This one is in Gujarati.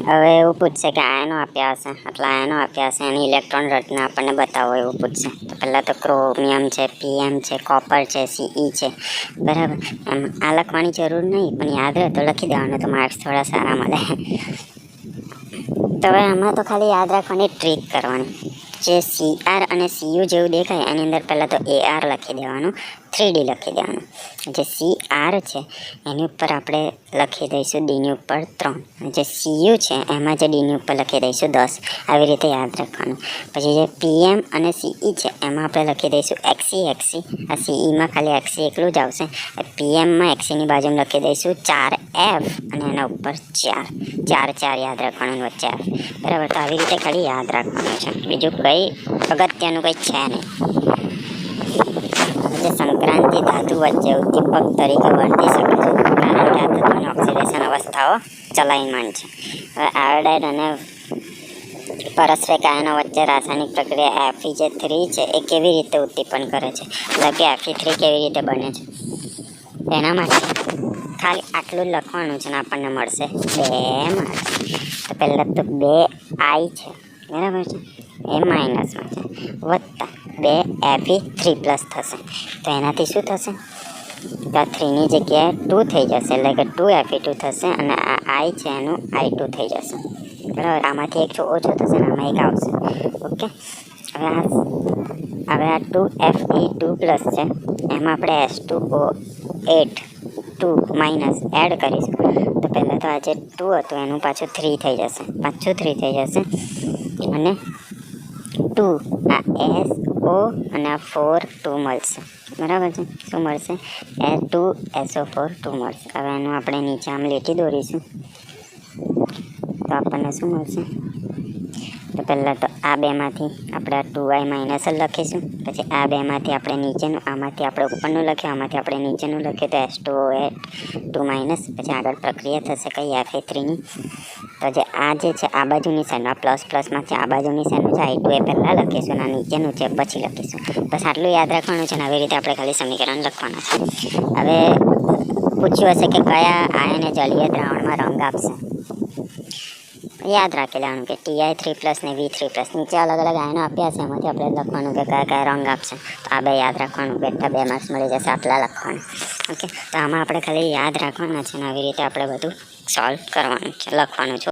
હવે એવું પૂછશે કે આયનો આપ્યા હશે, એટલે આયનો આપ્યા હશે એની ઇલેક્ટ્રોન રચના આપણને બતાવો એવું પૂછશે. તો પહેલાં તો ક્રોમિયમ છે, પીએમ છે, કોપર છે, સીઈ છે, બરાબર. એમ આ લખવાની જરૂર નહીં, પણ યાદ રહે તો લખી દેવાનું, તો માર્ક્સ થોડા સારા મળે. તો હવે આમાં તો ખાલી યાદ રાખવાની ટ્રીક કરવાની. જે CR અને CU જેવું દેખાય એની અંદર પહેલાં તો AR લખી દેવાનું, 3D લખી દેવાનું. જે CR છે એની ઉપર આપણે લખી દઈશું Dની ઉપર 3. જે CU છે એમાં જે Dની ઉપર લખી દઈશું 10. આવી રીતે યાદ રાખવાનું. પછી જે PM અને CE છે એમાં આપણે લખી દઈશું XC. આ CEમાં ખાલી XC એકલું જ આવશે. PMમાં XCની બાજુમાં લખી દઈશું 4F અને એના ઉપર 4 યાદ રાખવાનું વચ્ચે F. બરાબર. તો આવી રીતે ખાલી યાદ રાખવાનું છે, બીજું કંઈ અગત્યનું કંઈ છે નહીં. જે સંક્રાંતિ ધાતુ વચ્ચે ઉદ્દીપક તરીકે વર્તી શકે છે, કારણ કે આ ધાતુની ઓક્સિડેશન અવસ્થાઓ ચલાયમાન છે. હવે આયોડાઇડ અને પરસ્પેક આયનો વચ્ચે રાસાયણિક પ્રક્રિયા Fe3 છે એ કેવી રીતે ઉદ્દીપન કરે છે, એટલે કે Fe3 કેવી રીતે બને છે. એના માટે ખાલી આટલું જ લખવાનું છે ને આપણને મળશે 2 માર્ક્સ. તો પહેલાં તો 2 I છે, બરાબર છે, એ માઇનસમાં છે, વત્તા 2 Fe3+ થશે. તો એનાથી શું થશે? તો 3ની જગ્યાએ 2 થઈ જશે, એટલે કે 2 Fe2 થશે, અને આ I છે એનું I2 થઈ જશે. બરાબર. આમાંથી એક ઓછો થશે ને આમાં એક આવશે. ઓકે. હવે આ 2Fe2+ છે એમાં આપણે H2O8 એડ કરીશું. તો પહેલાં તો આ જે 2 હતું એનું પાછું 3 થઈ જશે, પાછું 3 થઈ જશે, અને 2 આ SO અને આ 4 2 મળશે. બરાબર છે. શું મળશે? 2SO4 2 મળશે. હવે એનું આપણે નીચે આમ લીટી દોરીશું તો આપણને શું મળશે? તો પહેલાં તો આ બેમાંથી આપણે 2i માઇનસ જ લખીશું. પછી આ બેમાંથી આપણે નીચેનું, આમાંથી આપણે ઉપરનું લખ્યું, આમાંથી આપણે નીચેનું લખ્યું, તો H2O8 2 માઇનસ. પછી આગળ પ્રક્રિયા થશે કઈ Fe3ની. તો જે આ જે છે આ બાજુની સાઈડ, આ પ્લસમાંથી આ બાજુની સાઈડનું છે I2 એ પહેલાં લખીશું, આ નીચેનું છે પછી લખીશું. બસ આટલું યાદ રાખવાનું છે ને આવી રીતે આપણે ખાલી સમીકરણ લખવાના છે. હવે પૂછ્યું હશે કે કયા આયને જલીય દ્રાવણમાં રંગ આપશે. યાદ રાખી લેવાનું કે Ti3+ ને V3+. નીચે અલગ અલગ આયનો આપ્યા છે, એમાંથી આપણે લખવાનું કે કયા રંગ આપશે. તો આ બે યાદ રાખવાનું, બેઠા 2 માર્ક્સ મળી જશે, આટલા લખવાનું. ઓકે. તો આમાં આપણે ખાલી યાદ રાખવાના છે ને આવી રીતે આપણે બધું સોલ્વ કરવાનું છે, લખવાનું છે.